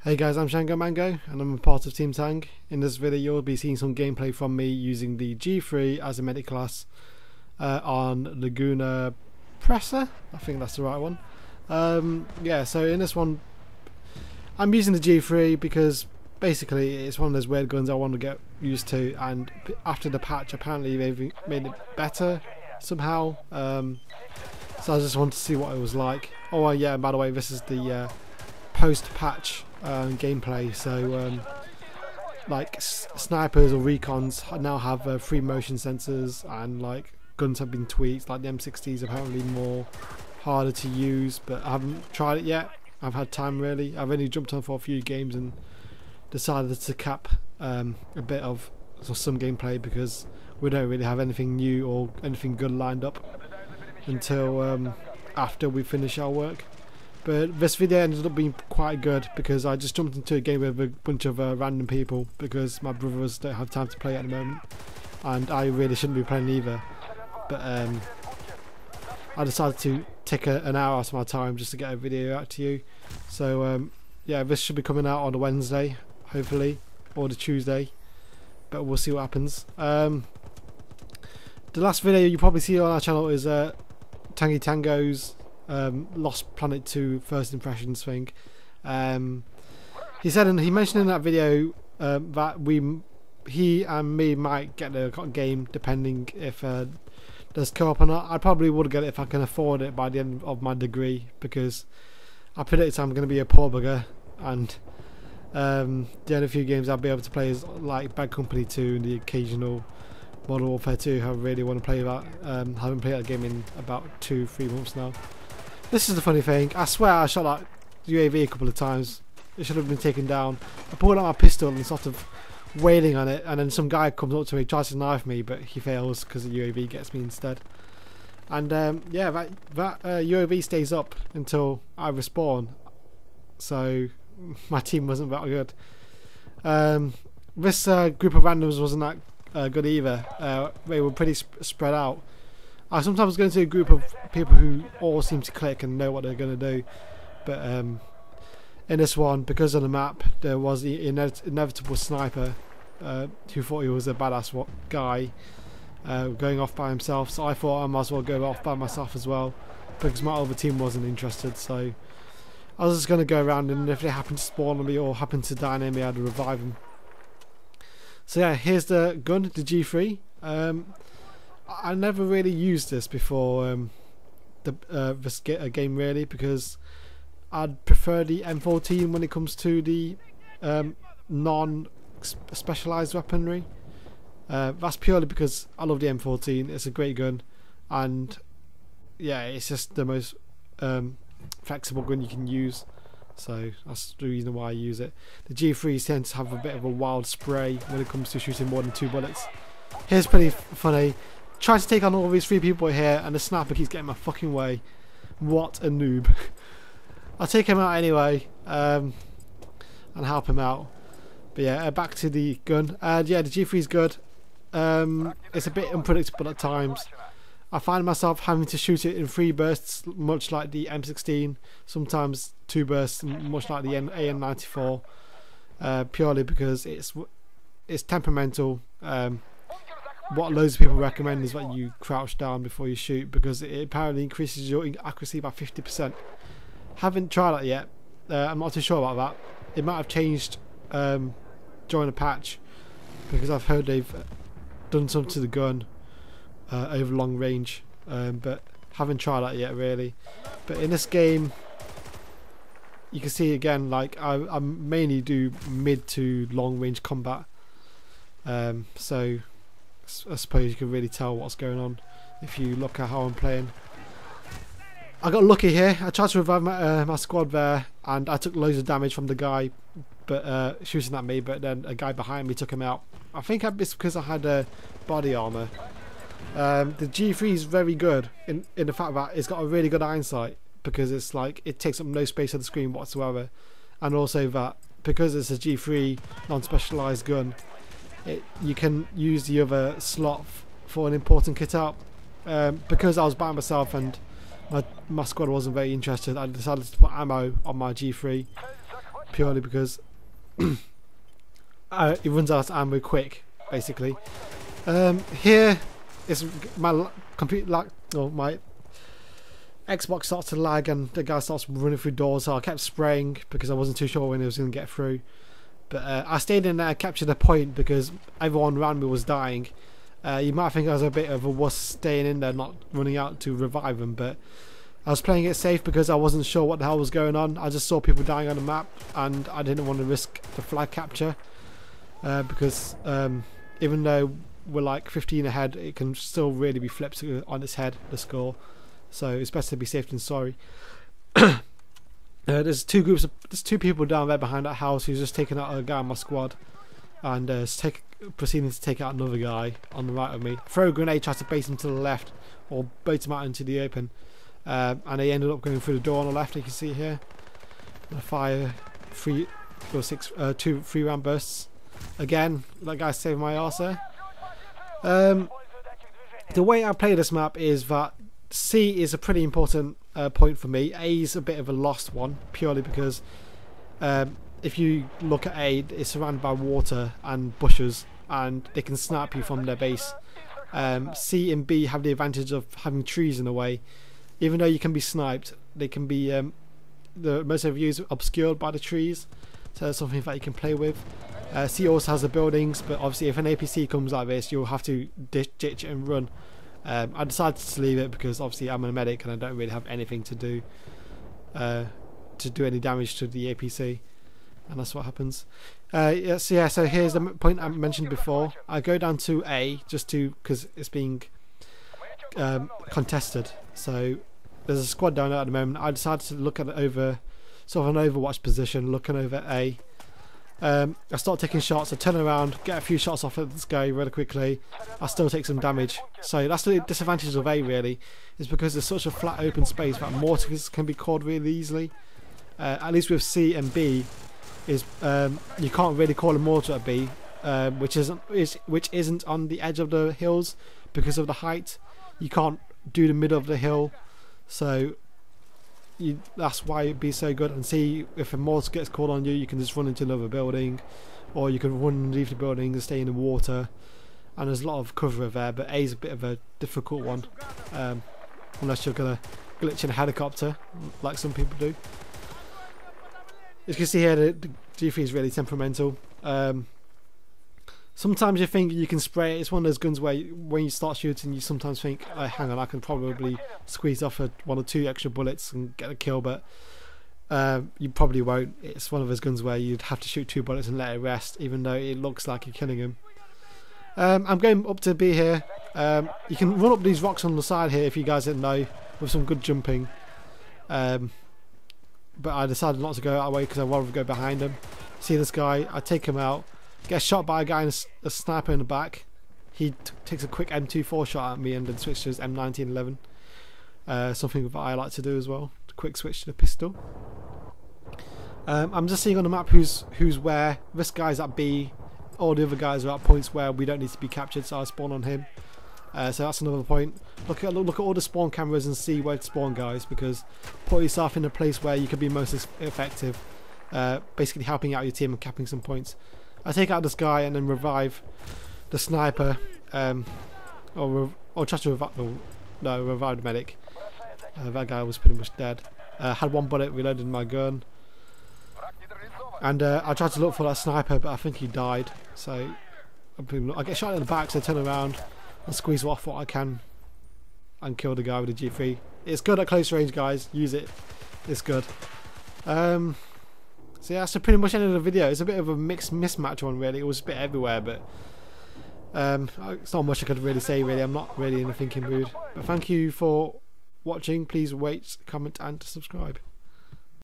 Hey guys, I'm ShangoMango and I'm a part of Team Tang. In this video you'll be seeing some gameplay from me using the G3 as a medic class on Laguna Presa. I think that's the right one. Yeah, so in this one I'm using the G3 because basically it's one of those weird guns I want to get used to, and after the patch apparently they've made it better somehow. So I just wanted to see what it was like. Oh yeah, by the way, this is the post-patch gameplay, so like snipers or recons now have free motion sensors, and like guns have been tweaked. Like the M60 is apparently more harder to use, but I haven't tried it yet. I've had time really. I've only jumped on for a few games and decided to cap a bit of some gameplay because we don't really have anything new or anything good lined up until after we finish our work. But this video ended up being quite good because I just jumped into a game with a bunch of random people because my brothers don't have time to play at the moment, and I really shouldn't be playing either. But I decided to take an hour out of my time just to get a video out to you. So yeah, this should be coming out on a Wednesday, hopefully, or the Tuesday, but we'll see what happens. The last video you probably see on our channel is Tangy Tango's Lost Planet 2 first impressions thing. He said, and he mentioned in that video that he and me might get a game depending if there's co-op or not. I probably would get it if I can afford it by the end of my degree, because I predict I'm going to be a poor bugger, and the only few games I'll be able to play is like Bad Company 2 and the occasional Modern Warfare 2. I really want to play that. Haven't played that game in about 2-3 months now. This is the funny thing, I swear I shot that UAV a couple of times. It should have been taken down. I pulled out my pistol and sort of wailing on it, and then some guy comes up to me, tries to knife me, but he fails because the UAV gets me instead. And yeah, that UAV stays up until I respawn, so my team wasn't that good. This group of randoms wasn't that good either. They were pretty spread out. I sometimes go into a group of people who all seem to click and know what they're going to do, but in this one, because of the map, there was the inevitable sniper who thought he was a badass guy going off by himself, so I thought I might as well go off by myself as well because my other team wasn't interested. So I was just going to go around, and if they happened to spawn on me or happened to die near me, I'd revive them. So yeah, here's the gun, the G3. I never really used this before this game really, because I'd prefer the M14 when it comes to the non-specialised weaponry. That's purely because I love the M14. It's a great gun, and yeah, it's just the most flexible gun you can use, so that's the reason why I use it. The G3s tend to have a bit of a wild spray when it comes to shooting more than 2 bullets. Here's pretty funny. Trying to take on all these 3 people here, and the sniper keeps getting my fucking way. What a noob. I'll take him out anyway and help him out. But yeah, back to the gun. Yeah, the G3 is good. It's a bit unpredictable at times. I find myself having to shoot it in 3 bursts, much like the M16. Sometimes 2 bursts, much like the AN94. Purely because it's temperamental. What loads of people recommend is that you crouch down before you shoot, because it apparently increases your accuracy by 50%. Haven't tried that yet. I'm not too sure about that. It might have changed during the patch, because I've heard they've done something to the gun over long range, but haven't tried that yet really. But in this game, you can see again, like I mainly do mid to long range combat, so I suppose you can really tell what's going on if you look at how I'm playing. I got lucky here. I tried to revive my squad there, and I took loads of damage from the guy but shooting at me, but then a guy behind me took him out. I think it's because I had body armor. The G3 is very good in the fact that it's got a really good hindsight, because it's like it takes up no space on the screen whatsoever, and also that because it's a G3 non-specialised gun, you can use the other slot for an important kit out. Because I was by myself and my squad wasn't very interested, I decided to put ammo on my G3, purely because it runs out of ammo quick, basically. Here is my my Xbox starts to lag and the guy starts running through doors, so I kept spraying because I wasn't too sure when he was going to get through. But I stayed in there, captured a point because everyone around me was dying. You might think I was a bit of a wuss staying in there, not running out to revive them, but I was playing it safe because I wasn't sure what the hell was going on. I just saw people dying on the map and I didn't want to risk the flag capture because even though we're like 15 ahead, it can still really be flipped on its head, the score. So it's better to be safe than sorry. There's two people down there behind that house who's just taking out a guy on my squad and proceeding to take out another guy on the right of me. Throw a grenade, try to base him to the left or bait him out into the open. And they ended up going through the door on the left, you can see here. And I fire 3 round bursts. Again, that guy saved my arse there. The way I play this map is that C is a pretty important point for me. A is a bit of a lost one, purely because if you look at A, it's surrounded by water and bushes and they can snipe you from their base. C and B have the advantage of having trees in the way. Even though you can be sniped, they can be most of the views obscured by the trees, so that's something that you can play with. C also has the buildings, but obviously if an APC comes like this, you'll have to ditch it and run. I decided to leave it because obviously I'm a medic and I don't really have anything to do any damage to the APC, and that's what happens. So here's the point I mentioned before. I go down to A just because it's being contested. So there's a squad down there at the moment. I decided to look at it over sort of an overwatch position, looking over A. I start taking shots, I turn around, get a few shots off at this guy really quickly. I still take some damage. So that's the disadvantage of A really, is because there's such a flat open space that mortars can be called really easily. At least with C and B, is you can't really call a mortar at B, which isn't on the edge of the hills because of the height. You can't do the middle of the hill, so that's why it'd be so good. And see, if a mortar gets called on you, you can just run into another building, or you can run underneath the building and stay in the water, and there's a lot of cover there. But A is a bit of a difficult one, unless you're gonna glitch in a helicopter like some people do. As you can see here, the G3 is really temperamental. Sometimes you think you can spray it. It's one of those guns where when you start shooting, you sometimes think, hang on, I can probably squeeze off 1 or 2 extra bullets and get a kill, but you probably won't. It's one of those guns where you'd have to shoot 2 bullets and let it rest, even though it looks like you're killing him. I'm going up to B here. You can run up these rocks on the side here if you guys didn't know, with some good jumping. But I decided not to go that way because I'd rather go behind him. See this guy, I take him out. Gets shot by a guy and a sniper in the back. He takes a quick M24 shot at me and then switches to his M1911. Something that I like to do as well. Quick switch to the pistol. I'm just seeing on the map who's where. This guy's at B. All the other guys are at points where we don't need to be captured, so I spawn on him. So that's another point. Look at all the spawn cameras and see where to spawn guys, because put yourself in a place where you can be most effective. Basically helping out your team and capping some points. I take out this guy and then revive the sniper, or try to revive the medic. That guy was pretty much dead. Had 1 bullet reloaded in my gun, and I tried to look for that sniper, but I think he died. So I get shot in the back, so I turn around and squeeze off what I can and kill the guy with the G3. It's good at close range, guys. Use it. It's good. So yeah, that's pretty much the end of the video. It's a bit of a mixed mismatch one really. It was a bit everywhere, but it's not much I could really say really. I'm not really in a thinking mood. But thank you for watching. Please rate, comment and subscribe.